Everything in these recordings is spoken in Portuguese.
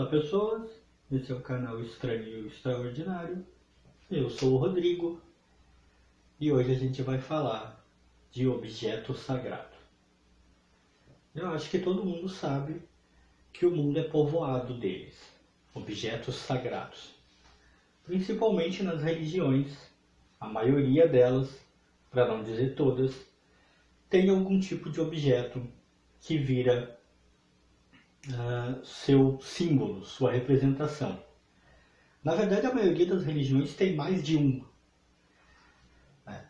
pessoas, esse é o canal Estranho e Extraordinário. Eu sou o Rodrigo e hoje a gente vai falar de objeto sagrado. Eu acho que todo mundo sabe que o mundo é povoado deles, objetos sagrados. Principalmente nas religiões, a maioria delas, para não dizer todas, tem algum tipo de objeto que vira seu símbolo, sua representação. Na verdade, a maioria das religiões tem mais de um.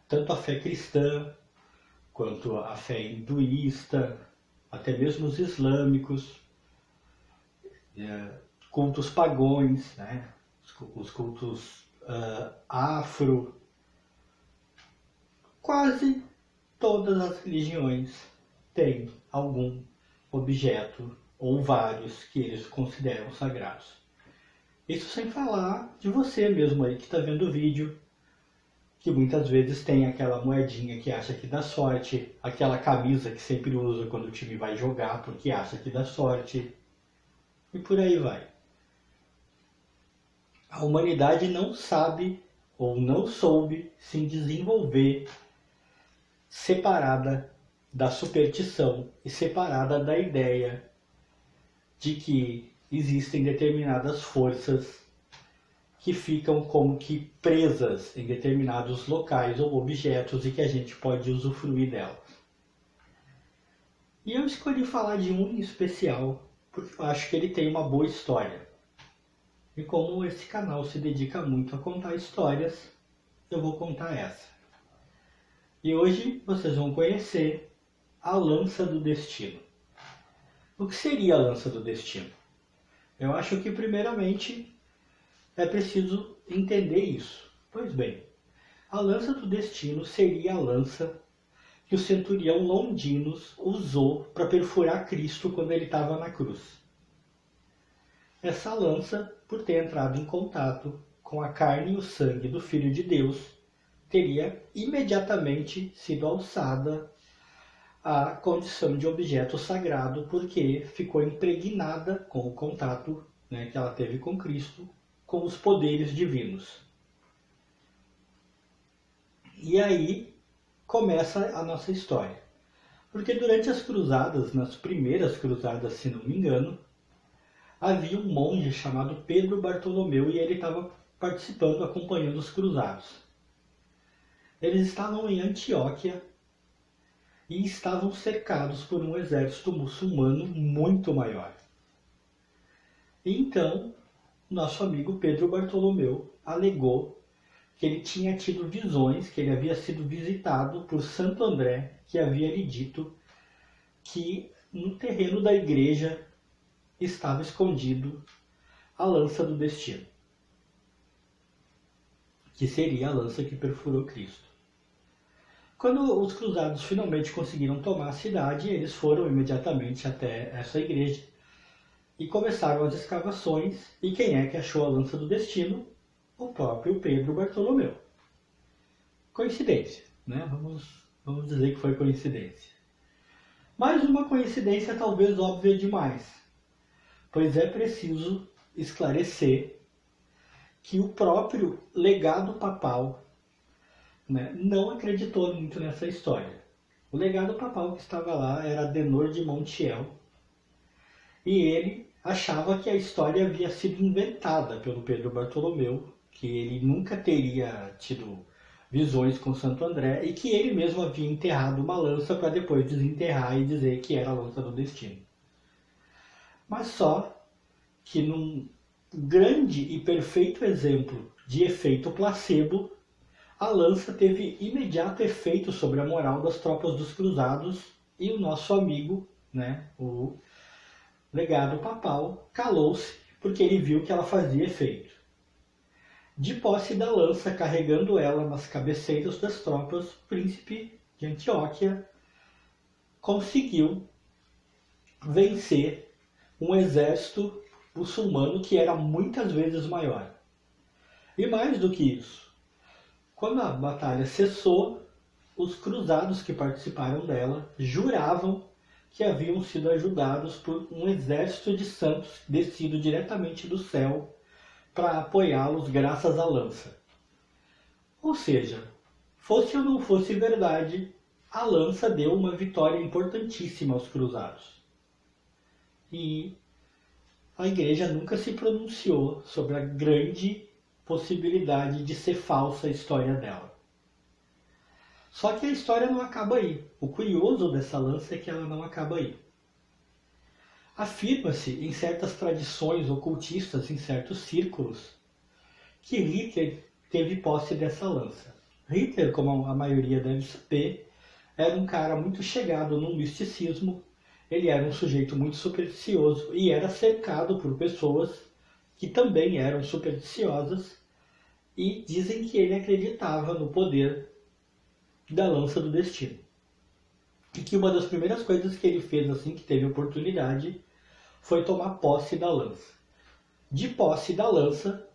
Tanto a fé cristã, quanto a fé hinduísta, até mesmo os islâmicos, cultos pagões, os cultos afro. Quase todas as religiões têm algum objeto ou vários que eles consideram sagrados. Isso sem falar de você mesmo aí que está vendo o vídeo, que muitas vezes tem aquela moedinha que acha que dá sorte, aquela camisa que sempre usa quando o time vai jogar porque acha que dá sorte, e por aí vai. A humanidade não sabe ou não soube se desenvolver separada da superstição e separada da ideia de que existem determinadas forças que ficam como que presas em determinados locais ou objetos e que a gente pode usufruir delas. E eu escolhi falar de um em especial porque eu acho que ele tem uma boa história. E como esse canal se dedica muito a contar histórias, eu vou contar essa. E hoje vocês vão conhecer a Lança do Destino. O que seria a Lança do Destino? Eu acho que primeiramente é preciso entender isso. Pois bem, a Lança do Destino seria a lança que o centurião Londinos usou para perfurar Cristo quando ele estava na cruz. Essa lança, por ter entrado em contato com a carne e o sangue do Filho de Deus, teria imediatamente sido alçada à condição de objeto sagrado, porque ficou impregnada com o contato que ela teve com Cristo, com os poderes divinos. E aí começa a nossa história. Porque durante as cruzadas, nas primeiras cruzadas, se não me engano, havia um monge chamado Pedro Bartolomeu e ele estava participando, acompanhando os cruzados. Eles estavam em Antioquia e estavam cercados por um exército muçulmano muito maior. E então, nosso amigo Pedro Bartolomeu alegou que ele tinha tido visões, que ele havia sido visitado por Santo André, que havia lhe dito que no terreno da igreja estava escondido a lança do destino, que seria a lança que perfurou Cristo. Quando os cruzados finalmente conseguiram tomar a cidade, eles foram imediatamente até essa igreja e começaram as escavações. E quem é que achou a lança do destino? O próprio Pedro Bartolomeu. Coincidência, né? Vamos dizer que foi coincidência. Mas uma coincidência talvez óbvia demais, pois é preciso esclarecer que o próprio legado papal não acreditou muito nessa história. O legado papal que estava lá era Adenor de Montiel, e ele achava que a história havia sido inventada pelo Pedro Bartolomeu, que ele nunca teria tido visões com Santo André e que ele mesmo havia enterrado uma lança para depois desenterrar e dizer que era a lança do destino. Mas só que num grande e perfeito exemplo de efeito placebo, a lança teve imediato efeito sobre a moral das tropas dos cruzados e o nosso amigo, o legado papal, calou-se porque ele viu que ela fazia efeito. De posse da lança, carregando ela nas cabeceiras das tropas, o príncipe de Antioquia conseguiu vencer um exército muçulmano que era muitas vezes maior. E mais do que isso, quando a batalha cessou, os cruzados que participaram dela juravam que haviam sido ajudados por um exército de santos descido diretamente do céu para apoiá-los graças à lança. Ou seja, fosse ou não fosse verdade, a lança deu uma vitória importantíssima aos cruzados. E a igreja nunca se pronunciou sobre a grande possibilidade de ser falsa a história dela. Só que a história não acaba aí. O curioso dessa lança é que ela não acaba aí. Afirma-se em certas tradições ocultistas, em certos círculos, que Hitler teve posse dessa lança. Hitler, como a maioria deve saber, era um cara muito chegado no misticismo, ele era um sujeito muito supersticioso e era cercado por pessoas que também eram supersticiosas e dizem que ele acreditava no poder da lança do destino. E que uma das primeiras coisas que ele fez assim que teve oportunidade foi tomar posse da lança. De posse da lança,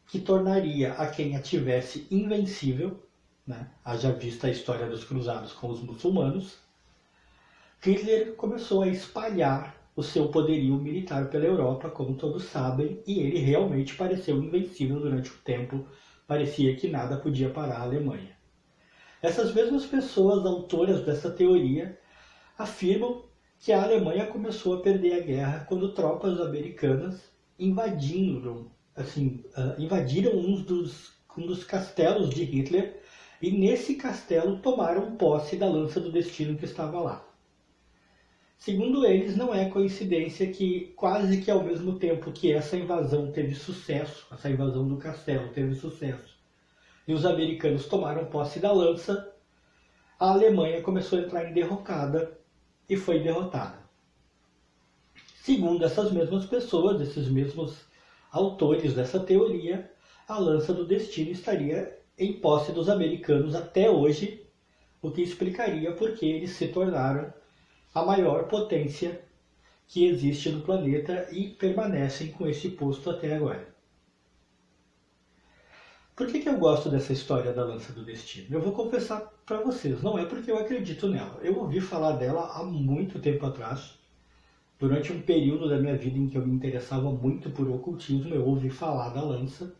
que tornaria a quem a tivesse invencível, né? Haja vista a história dos cruzados com os muçulmanos, Hitler começou a espalhar o seu poderio militar pela Europa, como todos sabem, e ele realmente pareceu invencível durante um tempo, parecia que nada podia parar a Alemanha. Essas mesmas pessoas, autoras dessa teoria, afirmam que a Alemanha começou a perder a guerra quando tropas americanas invadiram um dos castelos de Hitler e nesse castelo tomaram posse da lança do destino que estava lá. Segundo eles, não é coincidência que quase que ao mesmo tempo que essa invasão teve sucesso, essa invasão do castelo teve sucesso, e os americanos tomaram posse da lança, a Alemanha começou a entrar em derrocada e foi derrotada. Segundo essas mesmas pessoas, esses mesmos autores dessa teoria, a lança do destino estaria em posse dos americanos até hoje, o que explicaria por que eles se tornaram a maior potência que existe no planeta e permanecem com esse posto até agora. Por que eu gosto dessa história da lança do destino? Eu vou confessar para vocês, não é porque eu acredito nela. Eu ouvi falar dela há muito tempo atrás. Durante um período da minha vida em que eu me interessava muito por ocultismo, eu ouvi falar da lança.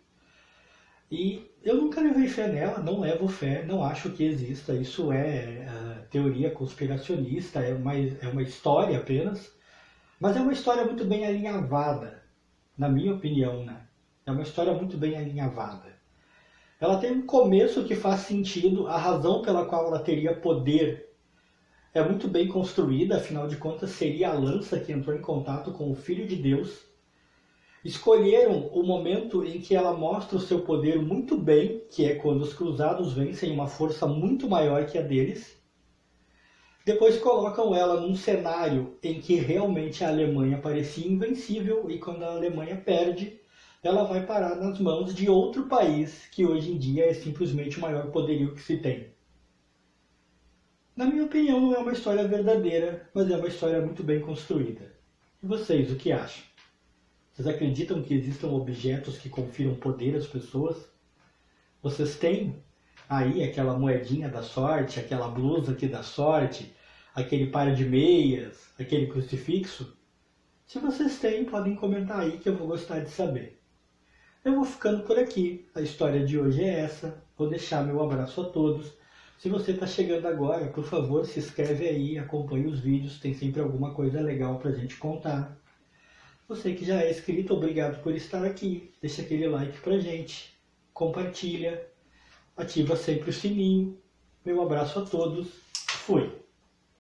E eu nunca levei fé nela, não levo fé, não acho que exista. Isso é teoria conspiracionista, é uma história apenas. Mas é uma história muito bem alinhavada, na minha opinião, né? É uma história muito bem alinhavada. Ela tem um começo que faz sentido, a razão pela qual ela teria poder é muito bem construída, afinal de contas seria a lança que entrou em contato com o Filho de Deus. Escolheram o momento em que ela mostra o seu poder muito bem, que é quando os cruzados vencem uma força muito maior que a deles. Depois colocam ela num cenário em que realmente a Alemanha parecia invencível e quando a Alemanha perde, ela vai parar nas mãos de outro país que hoje em dia é simplesmente o maior poderio que se tem. Na minha opinião, não é uma história verdadeira, mas é uma história muito bem construída. E vocês, o que acham? Vocês acreditam que existam objetos que confiram poder às pessoas? Vocês têm aí aquela moedinha da sorte, aquela blusa que dá sorte, aquele par de meias, aquele crucifixo? Se vocês têm, podem comentar aí que eu vou gostar de saber. Eu vou ficando por aqui. A história de hoje é essa. Vou deixar meu abraço a todos. Se você está chegando agora, por favor, se inscreve aí, acompanhe os vídeos. Tem sempre alguma coisa legal para a gente contar. Você que já é inscrito, obrigado por estar aqui. Deixa aquele like pra gente. Compartilha. Ativa sempre o sininho. Meu abraço a todos. Fui.